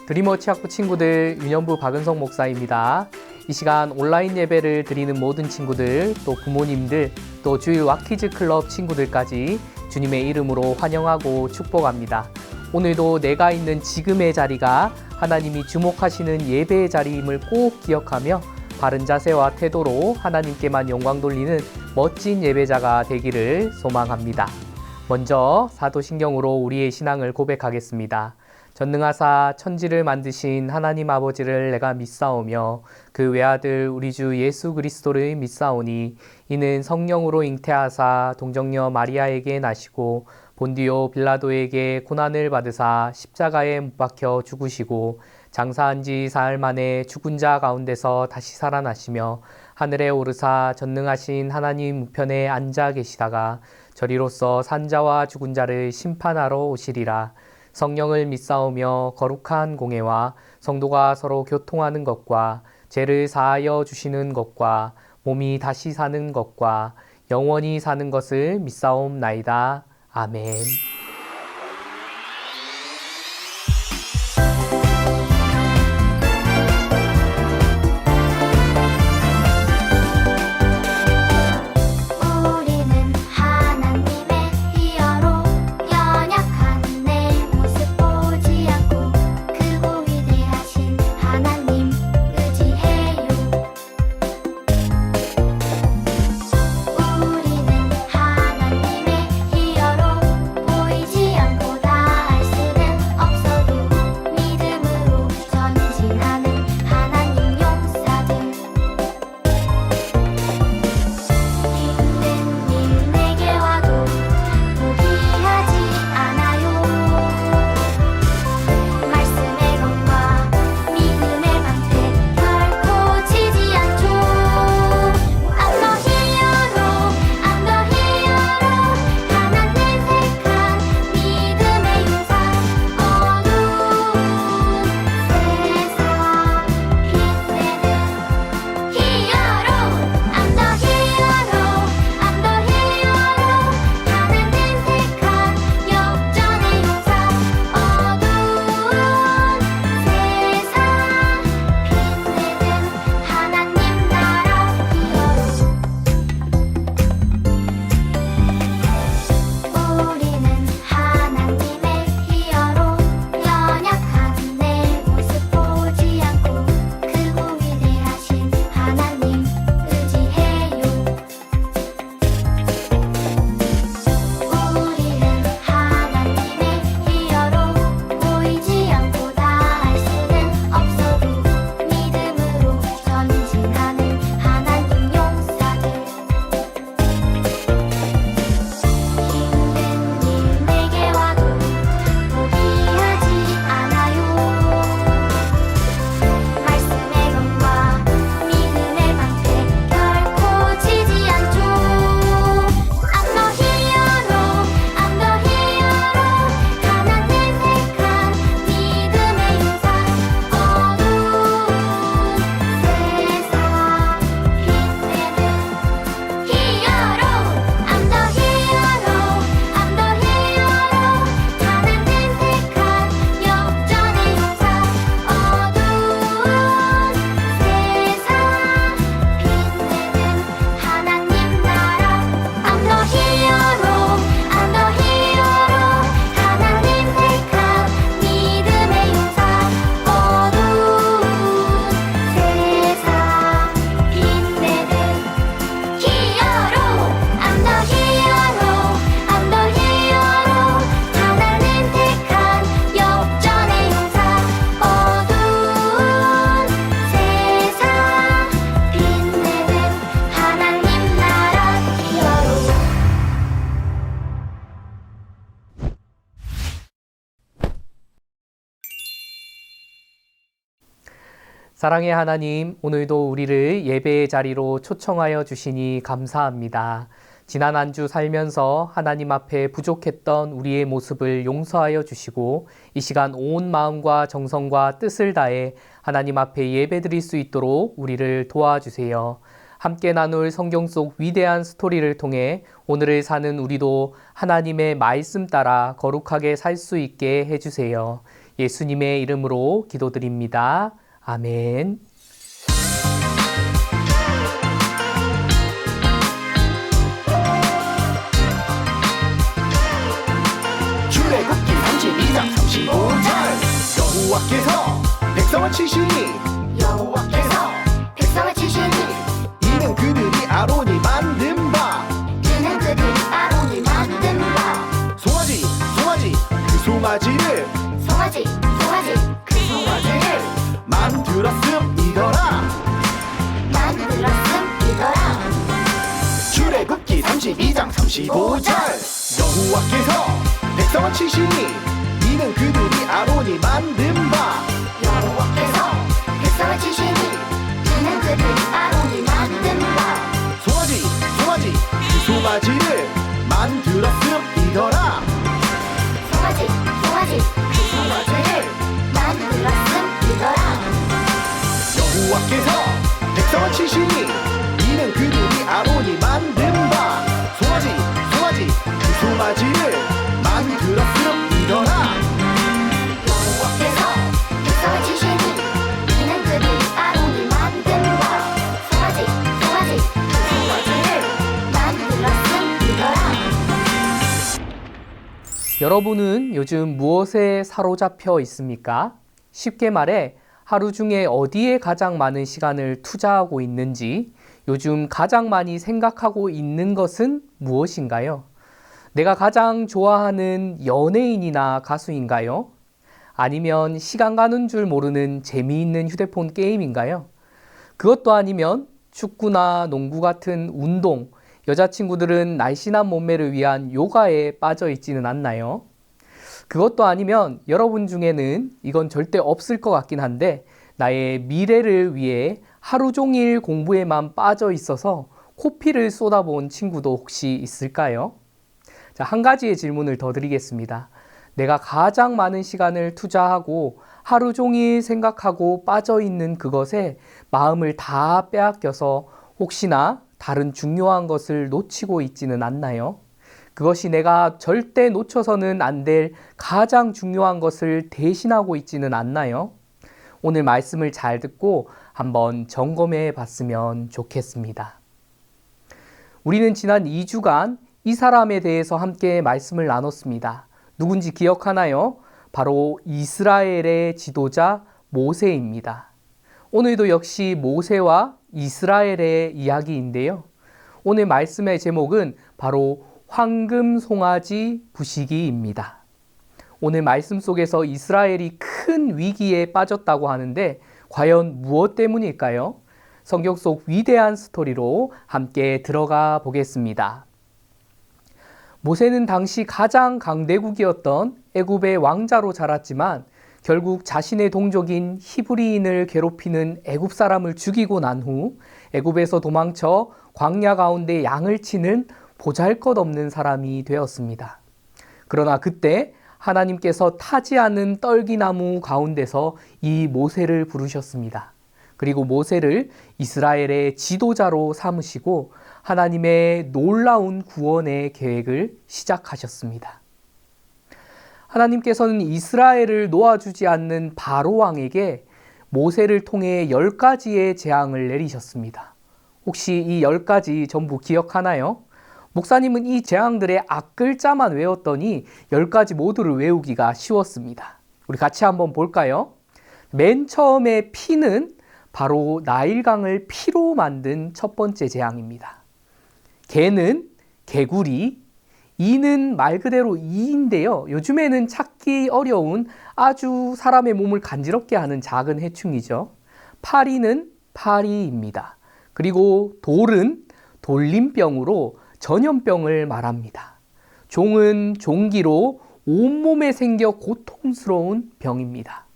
드리머 치학부 친구들, 윤현부 박은성 목사입니다. 이 시간 온라인 예배를 드리는 모든 친구들, 또 부모님들, 또 주일 와키즈 클럽 친구들까지 주님의 이름으로 환영하고 축복합니다. 오늘도 내가 있는 지금의 자리가 하나님이 주목하시는 예배의 자리임을 꼭 기억하며 바른 자세와 태도로 하나님께만 영광 돌리는 멋진 예배자가 되기를 소망합니다. 먼저 사도신경으로 우리의 신앙을 고백하겠습니다. 전능하사 천지를 만드신 하나님 아버지를 내가 믿사오며 그 외아들 우리 주 예수 그리스도를 믿사오니 이는 성령으로 잉태하사 동정녀 마리아에게 나시고 본디오 빌라도에게 고난을 받으사 십자가에 못 박혀 죽으시고 장사한 지 사흘 만에 죽은 자 가운데서 다시 살아나시며 하늘에 오르사 전능하신 하나님 우편에 앉아 계시다가 저리로서 산자와 죽은 자를 심판하러 오시리라. 성령을 믿사오며 거룩한 공예와 성도가 서로 교통하는 것과 죄를 사하여 주시는 것과 몸이 다시 사는 것과 영원히 사는 것을 믿사옵나이다. 아멘. 사랑의 하나님, 오늘도 우리를 예배의 자리로 초청하여 주시니 감사합니다. 지난 한 주 살면서 하나님 앞에 부족했던 우리의 모습을 용서하여 주시고 이 시간 온 마음과 정성과 뜻을 다해 하나님 앞에 예배드릴 수 있도록 우리를 도와주세요. 함께 나눌 성경 속 위대한 스토리를 통해 오늘을 사는 우리도 하나님의 말씀 따라 거룩하게 살 수 있게 해주세요. 예수님의 이름으로 기도드립니다. 아멘. 출애굽기 32장 35절 여호와께서 백성을 치시니 이는 그들이 아론이 만든 바 송아지 그 송아지를 만들었음이더라. 출애굽기 32장 35절 여호와께서 백성을 치시니 이는 그들이 아론이 만든 바 송아지 그 송아지를 만들었음이더라. 여호와께서 백성을 치시니 이는 그들이 아론이 만든 바 송아지 그 송아지를 만들었음이더라. 여러분은 요즘 무엇에 사로잡혀 있습니까? 쉽게 말해 하루 중에 어디에 가장 많은 시간을 투자하고 있는지, 요즘 가장 많이 생각하고 있는 것은 무엇인가요? 내가 가장 좋아하는 연예인이나 가수인가요? 아니면 시간 가는 줄 모르는 재미있는 휴대폰 게임인가요? 그것도 아니면 축구나 농구 같은 운동, 여자친구들은 날씬한 몸매를 위한 요가에 빠져 있지는 않나요? 그것도 아니면 여러분 중에는 이건 절대 없을 것 같긴 한데 나의 미래를 위해 하루 종일 공부에만 빠져 있어서 코피를 쏟아본 친구도 혹시 있을까요? 자, 한 가지의 질문을 더 드리겠습니다. 내가 가장 많은 시간을 투자하고 하루 종일 생각하고 빠져 있는 그것에 마음을 다 빼앗겨서 혹시나 다른 중요한 것을 놓치고 있지는 않나요? 그것이 내가 절대 놓쳐서는 안 될 가장 중요한 것을 대신하고 있지는 않나요? 오늘 말씀을 잘 듣고 한번 점검해 봤으면 좋겠습니다. 우리는 지난 2주간 이 사람에 대해서 함께 말씀을 나눴습니다. 누군지 기억하나요? 바로 이스라엘의 지도자 모세입니다. 오늘도 역시 모세와 이스라엘의 이야기인데요. 오늘 말씀의 제목은 바로 황금 송아지 부시기입니다. 오늘 말씀 속에서 이스라엘이 큰 위기에 빠졌다고 하는데 과연 무엇 때문일까요? 성경 속 위대한 스토리로 함께 들어가 보겠습니다. 모세는 당시 가장 강대국이었던 애굽의 왕자로 자랐지만 결국 자신의 동족인 히브리인을 괴롭히는 애굽 사람을 죽이고 난 후 애굽에서 도망쳐 광야 가운데 양을 치는 보잘것없는 사람이 되었습니다. 그러나 그때 하나님께서 타지 않은 떨기나무 가운데서 이 모세를 부르셨습니다. 그리고 모세를 이스라엘의 지도자로 삼으시고 하나님의 놀라운 구원의 계획을 시작하셨습니다. 하나님께서는 이스라엘을 놓아주지 않는 바로 왕에게 모세를 통해 10가지의 재앙을 내리셨습니다. 혹시 이 10가지 전부 기억하나요? 목사님은 이 재앙들의 앞글자만 외웠더니 10가지 모두를 외우기가 쉬웠습니다. 우리 같이 한번 볼까요? 맨 처음에 피는 바로 나일강을 피로 만든 첫 번째 재앙입니다. 개는 개구리, 이는 말 그대로 이인데요. 요즘에는 찾기 어려운 아주 사람의 몸을 간지럽게 하는 작은 해충이죠. 파리는 파리입니다. 그리고 돌은 돌림병으로 전염병을 말합니다. 종은 종기로 온몸에 생겨 고통스러운 병입니다.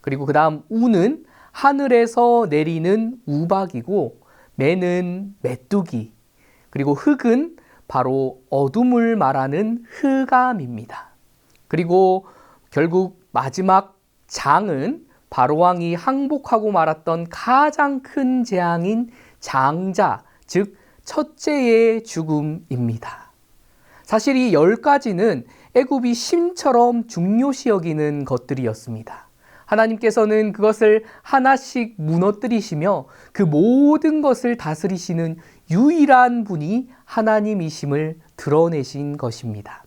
그리고 그 다음 우는 하늘에서 내리는 우박이고 매는 메뚜기, 그리고 흑은 바로 어둠을 말하는 흑암입니다. 그리고 결국 마지막 장은 바로왕이 항복하고 말았던 가장 큰 재앙인 장자, 즉 첫째의 죽음입니다. 사실 이 10가지는 애굽이 신처럼 중요시 여기는 것들이었습니다. 하나님께서는 그것을 하나씩 무너뜨리시며 그 모든 것을 다스리시는 유일한 분이 하나님이심을 드러내신 것입니다.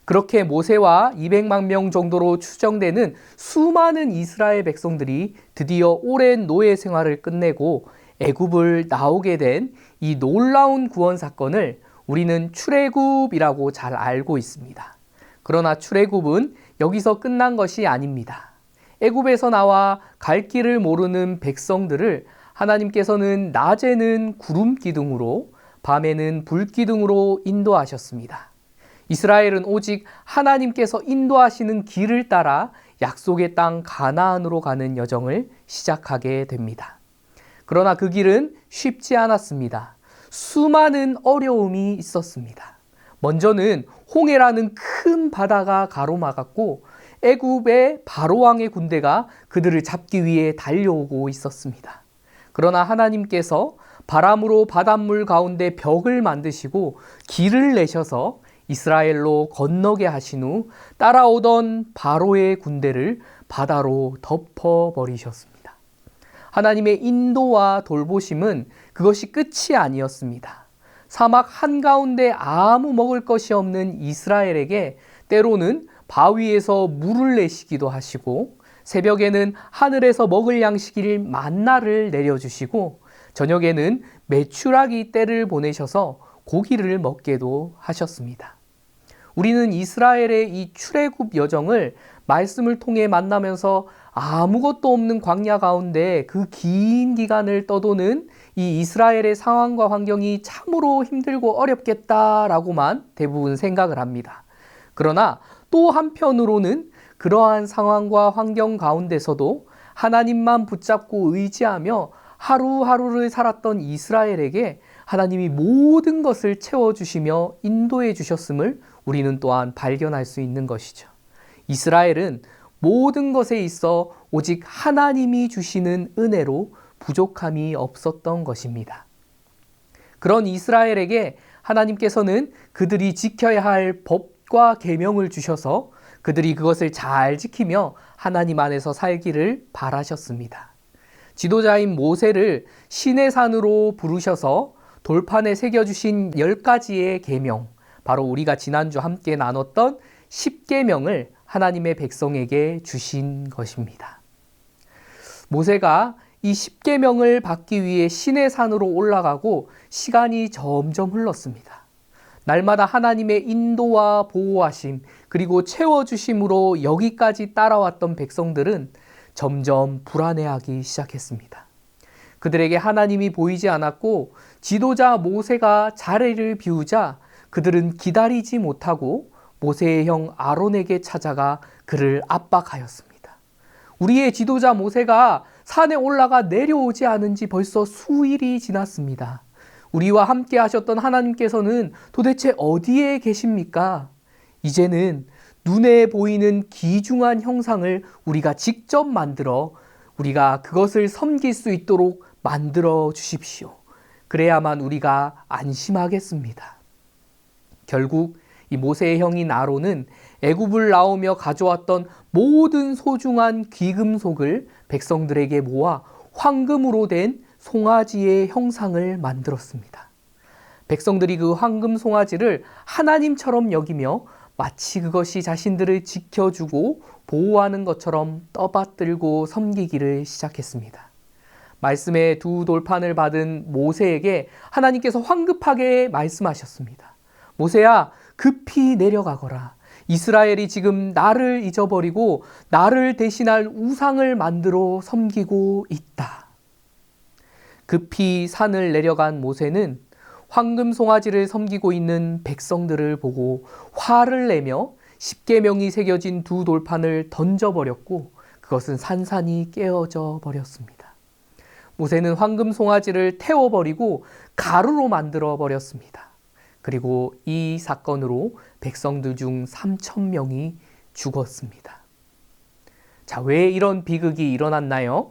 그렇게 모세와 200만 명 정도로 추정되는 수많은 이스라엘 백성들이 드디어 오랜 노예 생활을 끝내고 애굽을 나오게 된 이 놀라운 구원 사건을 우리는 출애굽이라고 잘 알고 있습니다. 그러나 출애굽은 여기서 끝난 것이 아닙니다. 애굽에서 나와 갈 길을 모르는 백성들을 하나님께서는 낮에는 구름 기둥으로 밤에는 불 기둥으로 인도하셨습니다. 이스라엘은 오직 하나님께서 인도하시는 길을 따라 약속의 땅 가나안으로 가는 여정을 시작하게 됩니다. 그러나 그 길은 쉽지 않았습니다. 수많은 어려움이 있었습니다. 먼저는 홍해라는 큰 바다가 가로막았고 애굽의 바로왕의 군대가 그들을 잡기 위해 달려오고 있었습니다. 그러나 하나님께서 바람으로 바닷물 가운데 벽을 만드시고 길을 내셔서 이스라엘로 건너게 하신 후 따라오던 바로의 군대를 바다로 덮어버리셨습니다. 하나님의 인도와 돌보심은 그것이 끝이 아니었습니다. 사막 한가운데 아무 먹을 것이 없는 이스라엘에게 때로는 바위에서 물을 내시기도 하시고 새벽에는 하늘에서 먹을 양식일 만나를 내려주시고 저녁에는 메추라기 떼를 보내셔서 고기를 먹게도 하셨습니다. 우리는 이스라엘의 이 출애굽 여정을 말씀을 통해 만나면서 아무것도 없는 광야 가운데 그 긴 기간을 떠도는 이 이스라엘의 상황과 환경이 참으로 힘들고 어렵겠다라고만 대부분 생각을 합니다. 그러나 또 한편으로는 그러한 상황과 환경 가운데서도 하나님만 붙잡고 의지하며 하루하루를 살았던 이스라엘에게 하나님이 모든 것을 채워주시며 인도해 주셨음을 우리는 또한 발견할 수 있는 것이죠. 이스라엘은 모든 것에 있어 오직 하나님이 주시는 은혜로 부족함이 없었던 것입니다. 그런 이스라엘에게 하나님께서는 그들이 지켜야 할 법과 계명을 주셔서 그들이 그것을 잘 지키며 하나님 안에서 살기를 바라셨습니다. 지도자인 모세를 시내산으로 부르셔서 돌판에 새겨주신 10가지의 계명, 바로 우리가 지난주 함께 나눴던 10계명을 하나님의 백성에게 주신 것입니다. 모세가 이 10계명을 받기 위해 시내산으로 올라가고 시간이 점점 흘렀습니다. 날마다 하나님의 인도와 보호하심 그리고 채워주심으로 여기까지 따라왔던 백성들은 점점 불안해하기 시작했습니다. 그들에게 하나님이 보이지 않았고 지도자 모세가 자리를 비우자 그들은 기다리지 못하고 모세의 형 아론에게 찾아가 그를 압박하였습니다. 우리의 지도자 모세가 산에 올라가 내려오지 않은 지 벌써 수일이 지났습니다. 우리와 함께 하셨던 하나님께서는 도대체 어디에 계십니까? 이제는 눈에 보이는 귀중한 형상을 우리가 직접 만들어 우리가 그것을 섬길 수 있도록 만들어 주십시오. 그래야만 우리가 안심하겠습니다. 결국 이 모세의 형인 아론은 애굽을 나오며 가져왔던 모든 소중한 귀금속을 백성들에게 모아 황금으로 된 송아지의 형상을 만들었습니다. 백성들이 그 황금 송아지를 하나님처럼 여기며 마치 그것이 자신들을 지켜주고 보호하는 것처럼 떠받들고 섬기기를 시작했습니다. 말씀의 두 돌판을 받은 모세에게 하나님께서 황급하게 말씀하셨습니다. 모세야, 급히 내려가거라. 이스라엘이 지금 나를 잊어버리고 나를 대신할 우상을 만들어 섬기고 있다. 급히 산을 내려간 모세는 황금 송아지를 섬기고 있는 백성들을 보고 화를 내며 십계명이 새겨진 두 돌판을 던져버렸고 그것은 산산이 깨어져 버렸습니다. 모세는 황금 송아지를 태워버리고 가루로 만들어 버렸습니다. 그리고 이 사건으로 백성들 중 3,000명이 죽었습니다. 자, 왜 이런 비극이 일어났나요?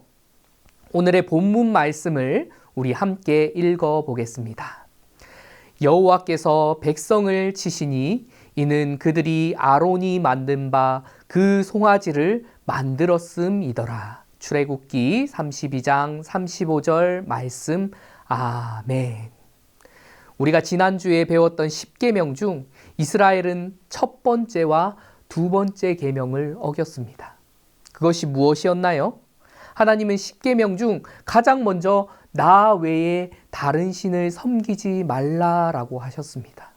오늘의 본문 말씀을 우리 함께 읽어 보겠습니다. 여호와께서 백성을 치시니 이는 그들이 아론이 만든 바 그 송아지를 만들었음이더라. 출애굽기 32장 35절 말씀. 아멘. 우리가 지난주에 배웠던 10계명 중 이스라엘은 첫 번째와 두 번째 계명을 어겼습니다. 그것이 무엇이었나요? 하나님은 10계명 중 가장 먼저 나 외에 다른 신을 섬기지 말라라고 하셨습니다.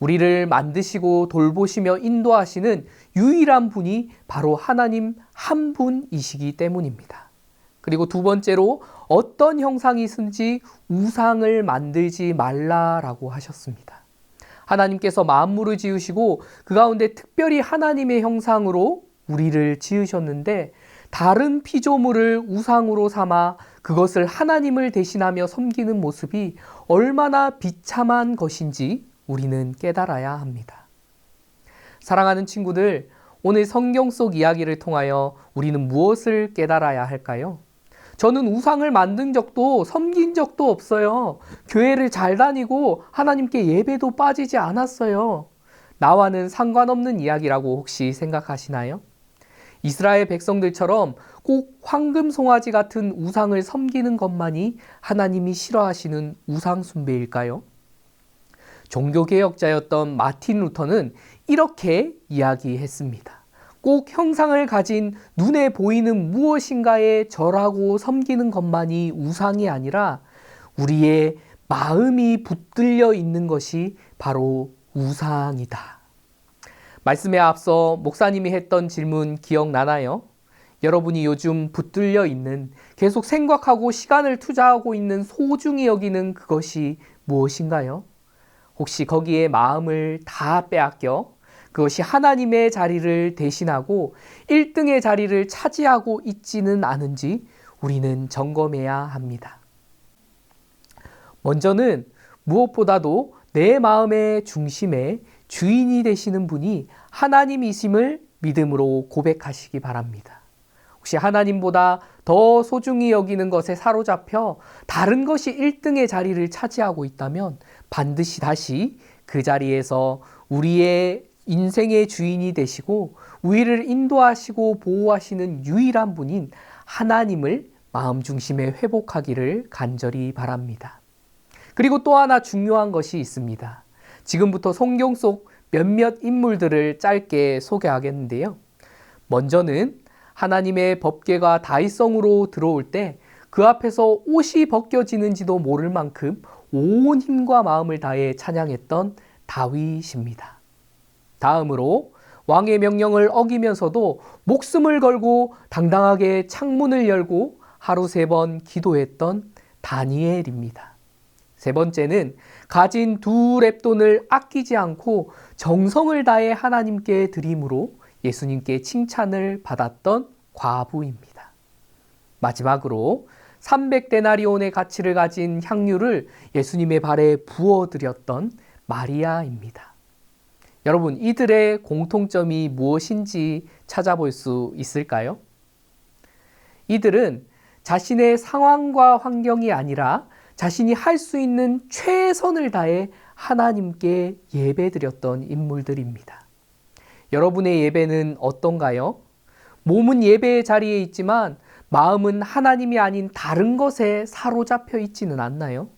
우리를 만드시고 돌보시며 인도하시는 유일한 분이 바로 하나님 한 분이시기 때문입니다. 그리고 두 번째로 어떤 형상이든지 우상을 만들지 말라라고 하셨습니다. 하나님께서 만물을 지으시고 그 가운데 특별히 하나님의 형상으로 우리를 지으셨는데 다른 피조물을 우상으로 삼아 그것을 하나님을 대신하며 섬기는 모습이 얼마나 비참한 것인지 우리는 깨달아야 합니다. 사랑하는 친구들, 오늘 성경 속 이야기를 통하여 우리는 무엇을 깨달아야 할까요? 저는 우상을 만든 적도 섬긴 적도 없어요. 교회를 잘 다니고 하나님께 예배도 빠지지 않았어요. 나와는 상관없는 이야기라고 혹시 생각하시나요? 이스라엘 백성들처럼 꼭 황금 송아지 같은 우상을 섬기는 것만이 하나님이 싫어하시는 우상 숭배일까요? 종교개혁자였던 마틴 루터는 이렇게 이야기했습니다. 꼭 형상을 가진 눈에 보이는 무엇인가에 절하고 섬기는 것만이 우상이 아니라 우리의 마음이 붙들려 있는 것이 바로 우상이다. 말씀에 앞서 목사님이 했던 질문 기억나나요? 여러분이 요즘 붙들려 있는, 계속 생각하고 시간을 투자하고 있는 소중히 여기는 그것이 무엇인가요? 혹시 거기에 마음을 다 빼앗겨 그것이 하나님의 자리를 대신하고 1등의 자리를 차지하고 있지는 않은지 우리는 점검해야 합니다. 먼저는 무엇보다도 내 마음의 중심에 주인이 되시는 분이 하나님이심을 믿음으로 고백하시기 바랍니다. 혹시 하나님보다 더 소중히 여기는 것에 사로잡혀 다른 것이 1등의 자리를 차지하고 있다면 반드시 다시 그 자리에서 우리의 인생의 주인이 되시고 우리를 인도하시고 보호하시는 유일한 분인 하나님을 마음 중심에 회복하기를 간절히 바랍니다. 그리고 또 하나 중요한 것이 있습니다. 지금부터 성경 속 몇몇 인물들을 짧게 소개하겠는데요. 먼저는 하나님의 법궤가 다윗성으로 들어올 때 그 앞에서 옷이 벗겨지는지도 모를 만큼 온 힘과 마음을 다해 찬양했던 다윗입니다. 다음으로 왕의 명령을 어기면서도 목숨을 걸고 당당하게 창문을 열고 하루 3번 기도했던 다니엘입니다. 세 번째는 가진 2 렙돈을 아끼지 않고 정성을 다해 하나님께 드림으로 예수님께 칭찬을 받았던 과부입니다. 마지막으로 300데나리온의 가치를 가진 향유를 예수님의 발에 부어드렸던 마리아입니다. 여러분, 이들의 공통점이 무엇인지 찾아볼 수 있을까요? 이들은 자신의 상황과 환경이 아니라 자신이 할 수 있는 최선을 다해 하나님께 예배드렸던 인물들입니다. 여러분의 예배는 어떤가요? 몸은 예배의 자리에 있지만 마음은 하나님이 아닌 다른 것에 사로잡혀 있지는 않나요?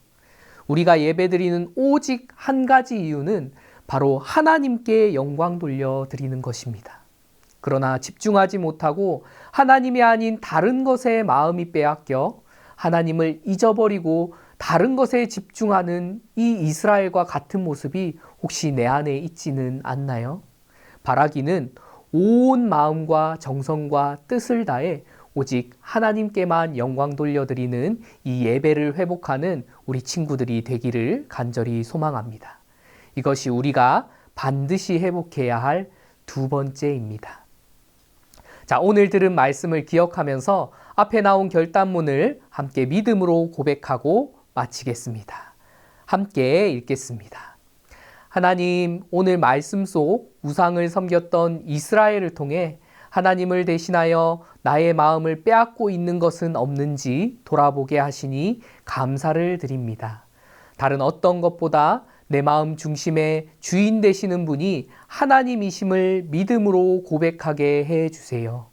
우리가 예배드리는 오직 한 가지 이유는 바로 하나님께 영광 돌려드리는 것입니다. 그러나 집중하지 못하고 하나님이 아닌 다른 것에 마음이 빼앗겨 하나님을 잊어버리고 다른 것에 집중하는 이 이스라엘과 같은 모습이 혹시 내 안에 있지는 않나요? 바라기는 온 마음과 정성과 뜻을 다해 오직 하나님께만 영광 돌려드리는 이 예배를 회복하는 우리 친구들이 되기를 간절히 소망합니다. 이것이 우리가 반드시 회복해야 할 2번째입니다. 자, 오늘 들은 말씀을 기억하면서 앞에 나온 결단문을 함께 믿음으로 고백하고 마치겠습니다. 함께 읽겠습니다. 하나님, 오늘 말씀 속 우상을 섬겼던 이스라엘을 통해 하나님을 대신하여 나의 마음을 빼앗고 있는 것은 없는지 돌아보게 하시니 감사를 드립니다. 다른 어떤 것보다 내 마음 중심의 주인 되시는 분이 하나님이심을 믿음으로 고백하게 해 주세요.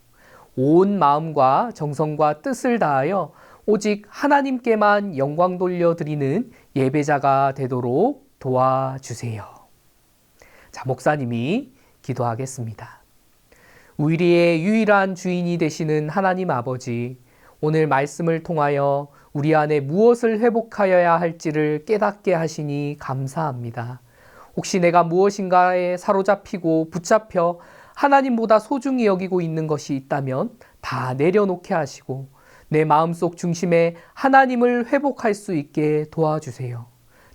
온 마음과 정성과 뜻을 다하여 오직 하나님께만 영광 돌려드리는 예배자가 되도록 도와주세요. 자, 목사님이 기도하겠습니다. 우리의 유일한 주인이 되시는 하나님 아버지, 오늘 말씀을 통하여 우리 안에 무엇을 회복하여야 할지를 깨닫게 하시니 감사합니다. 혹시 내가 무엇인가에 사로잡히고 붙잡혀 하나님보다 소중히 여기고 있는 것이 있다면 다 내려놓게 하시고 내 마음속 중심에 하나님을 회복할 수 있게 도와주세요.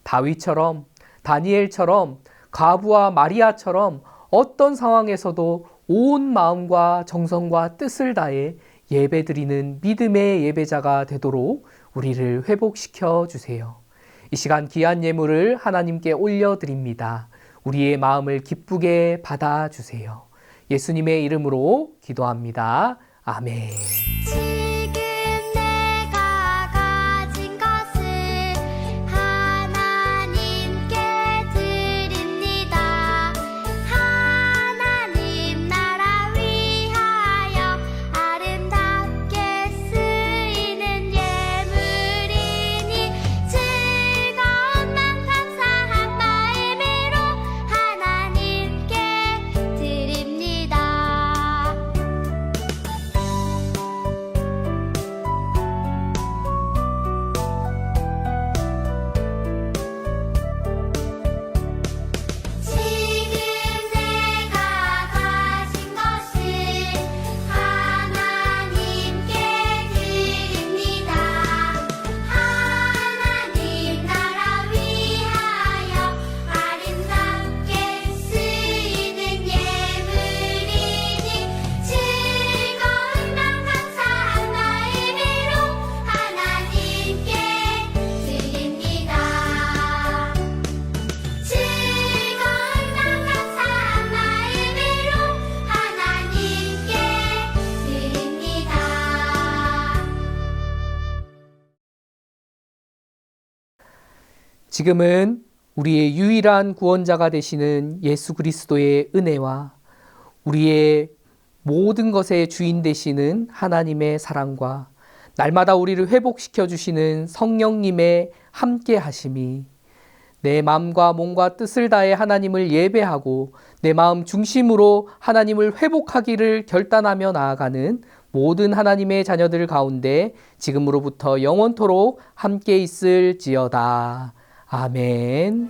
다윗처럼, 다니엘처럼, 가부와 마리아처럼 어떤 상황에서도 온 마음과 정성과 뜻을 다해 예배드리는 믿음의 예배자가 되도록 우리를 회복시켜 주세요. 이 시간 귀한 예물을 하나님께 올려드립니다. 우리의 마음을 기쁘게 받아주세요. 예수님의 이름으로 기도합니다. 아멘. 지금 내가 가진 것을 하나님께 드립니다. 하나님 나라 위하여 아름답게 쓰이는 예물이니 즐거운 맘 감사한 마음으로 하나님께 드립니다. 지금 내가 가진 것을 하나님께 드립니다. 하나님 나라 위하여 아름답게 쓰이는 예물이니 즐거운 맘 감사한 마음으로 하나님께 드립니다. 즐거운 맘 감사한 마음으로 하나님께 드립니다. 지금은 우리의 유일한 구원자가 되시는 예수 그리스도의 은혜와 우리의 모든 것의 주인 되시는 하나님의 사랑과 날마다 우리를 회복시켜 주시는 성령님의 함께 하심이 내 마음과 몸과 뜻을 다해 하나님을 예배하고 내 마음 중심으로 하나님을 회복하기를 결단하며 나아가는 모든 하나님의 자녀들 가운데 지금으로부터 영원토록 함께 있을지어다. 아멘.